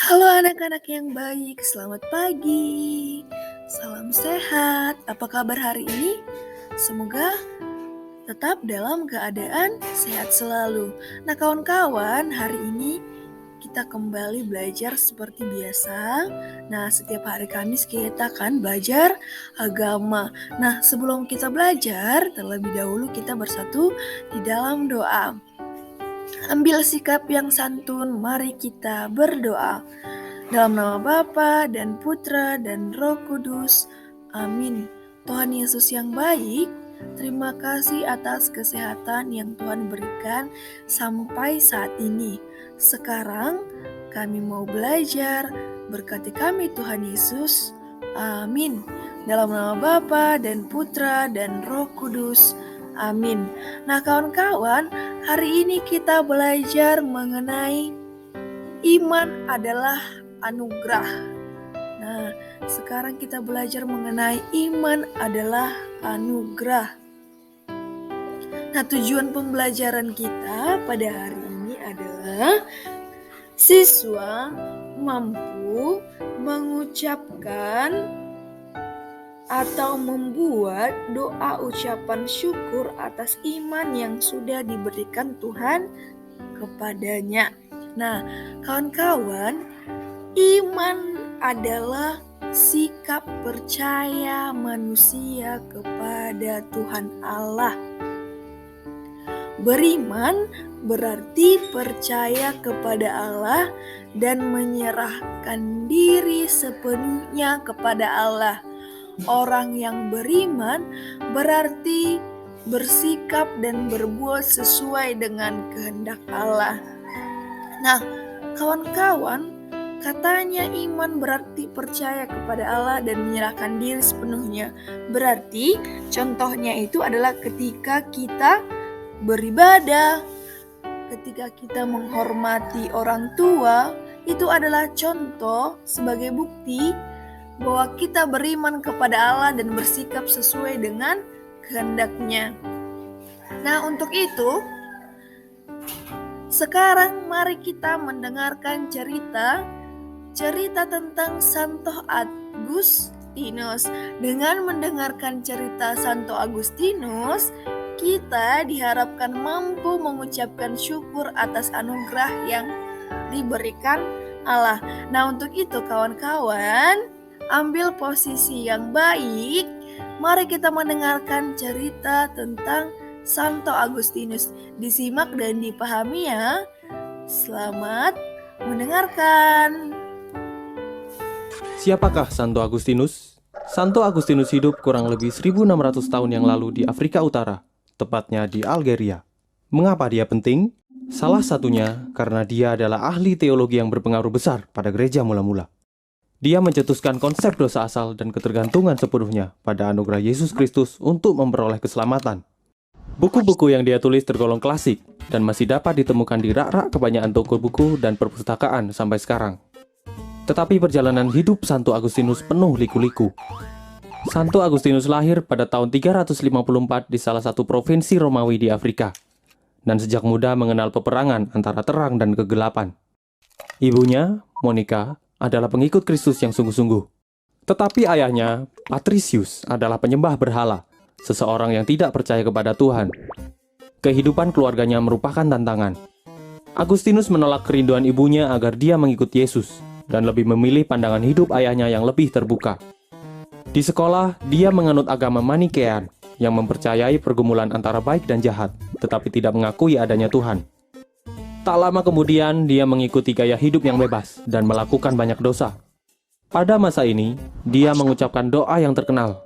Halo anak-anak yang baik, selamat pagi. Salam sehat. Apa kabar hari ini? Semoga tetap dalam keadaan sehat selalu. Nah, kawan-kawan, hari ini kita kembali belajar seperti biasa. Nah, setiap hari Kamis kita akan belajar agama. Nah, sebelum kita belajar, terlebih dahulu kita bersatu di dalam doa. Ambil sikap yang santun, mari kita berdoa. Dalam nama Bapa dan Putra dan Roh Kudus. Amin. Tuhan Yesus yang baik, terima kasih atas kesehatan yang Tuhan berikan sampai saat ini. Sekarang kami mau belajar, berkati kami Tuhan Yesus. Amin. Dalam nama Bapa dan Putra dan Roh Kudus. Amin. Nah kawan-kawan, hari ini kita belajar mengenai iman adalah anugerah. Nah, sekarang kita belajar mengenai iman adalah anugerah. Nah, tujuan pembelajaran kita pada hari ini adalah siswa mampu mengucapkan atau membuat doa ucapan syukur atas iman yang sudah diberikan Tuhan kepadanya. Nah, kawan-kawan, iman adalah sikap percaya manusia kepada Tuhan Allah. Beriman berarti percaya kepada Allah dan menyerahkan diri sepenuhnya kepada Allah. Orang yang beriman berarti bersikap dan berbuat sesuai dengan kehendak Allah. Nah, kawan-kawan, katanya iman berarti percaya kepada Allah dan menyerahkan diri sepenuhnya. Berarti contohnya itu adalah ketika kita beribadah, ketika kita menghormati orang tua, itu adalah contoh sebagai bukti bahwa kita beriman kepada Allah dan bersikap sesuai dengan kehendak-Nya. Nah, untuk itu, sekarang mari kita mendengarkan cerita tentang Santo Agustinus. Dengan mendengarkan cerita Santo Agustinus, kita diharapkan mampu mengucapkan syukur atas anugerah yang diberikan Allah. Nah, untuk itu kawan-kawan, ambil posisi yang baik. Mari kita mendengarkan cerita tentang Santo Agustinus. Disimak dan dipahami ya. Selamat mendengarkan. Siapakah Santo Agustinus? Santo Agustinus hidup kurang lebih 1600 tahun yang lalu di Afrika Utara, tepatnya di Algeria. Mengapa dia penting? Salah satunya karena dia adalah ahli teologi yang berpengaruh besar pada gereja mula-mula. Dia mencetuskan konsep dosa asal dan ketergantungan sepenuhnya pada anugerah Yesus Kristus untuk memperoleh keselamatan. Buku-buku yang dia tulis tergolong klasik dan masih dapat ditemukan di rak-rak kebanyakan toko buku dan perpustakaan sampai sekarang. Tetapi perjalanan hidup Santo Agustinus penuh liku-liku. Santo Agustinus lahir pada tahun 354 di salah satu provinsi Romawi di Afrika, dan sejak muda mengenal peperangan antara terang dan kegelapan. Ibunya, Monica, adalah pengikut Kristus yang sungguh-sungguh. Tetapi ayahnya, Patricius, adalah penyembah berhala, seseorang yang tidak percaya kepada Tuhan. Kehidupan keluarganya merupakan tantangan. Agustinus menolak kerinduan ibunya agar dia mengikut Yesus, dan lebih memilih pandangan hidup ayahnya yang lebih terbuka. Di sekolah, dia menganut agama Manikean, yang mempercayai pergumulan antara baik dan jahat, tetapi tidak mengakui adanya Tuhan. Tak lama kemudian, dia mengikuti gaya hidup yang bebas dan melakukan banyak dosa. Pada masa ini, dia mengucapkan doa yang terkenal.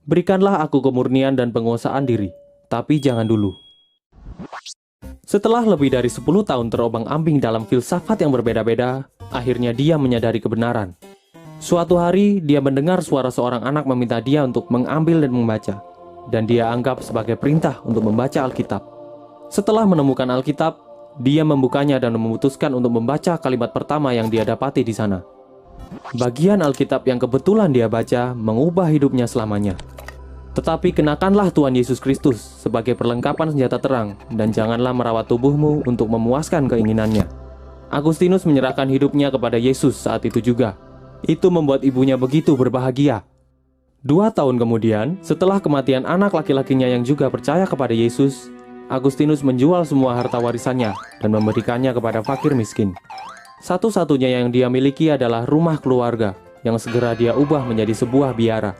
Berikanlah aku kemurnian dan penguasaan diri, tapi jangan dulu. Setelah lebih dari 10 tahun terobang-ambing dalam filsafat yang berbeda-beda, akhirnya dia menyadari kebenaran. Suatu hari, dia mendengar suara seorang anak meminta dia untuk mengambil dan membaca, dan dia anggap sebagai perintah untuk membaca Alkitab. Setelah menemukan Alkitab, dia membukanya dan memutuskan untuk membaca kalimat pertama yang dia dapati di sana. Bagian Alkitab yang kebetulan dia baca mengubah hidupnya selamanya. Tetapi kenakanlah Tuhan Yesus Kristus sebagai perlengkapan senjata terang, dan janganlah merawat tubuhmu untuk memuaskan keinginannya. Agustinus menyerahkan hidupnya kepada Yesus saat itu juga. Itu membuat ibunya begitu berbahagia. 2 tahun kemudian, setelah kematian anak laki-lakinya yang juga percaya kepada Yesus, Agustinus menjual semua harta warisannya dan memberikannya kepada fakir miskin. Satu-satunya yang dia miliki adalah rumah keluarga yang segera dia ubah menjadi sebuah biara.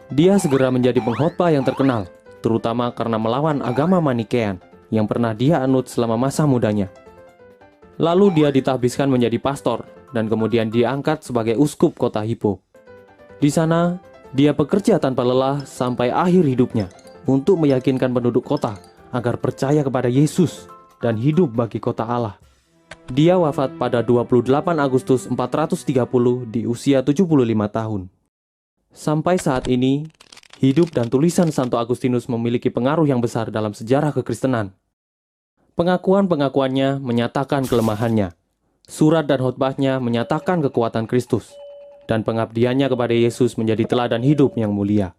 Dia segera menjadi pengkhotbah yang terkenal, terutama karena melawan agama Manikean yang pernah dia anut selama masa mudanya. Lalu dia ditahbiskan menjadi pastor dan kemudian diangkat sebagai uskup kota Hippo. Di sana, dia bekerja tanpa lelah sampai akhir hidupnya untuk meyakinkan penduduk kota agar percaya kepada Yesus dan hidup bagi kota Allah. Dia wafat pada 28 Agustus 430 di usia 75 tahun. Sampai saat ini, hidup dan tulisan Santo Agustinus memiliki pengaruh yang besar dalam sejarah kekristenan. Pengakuan-pengakuannya menyatakan kelemahannya. Surat dan khotbahnya menyatakan kekuatan Kristus. Dan pengabdiannya kepada Yesus menjadi teladan hidup yang mulia.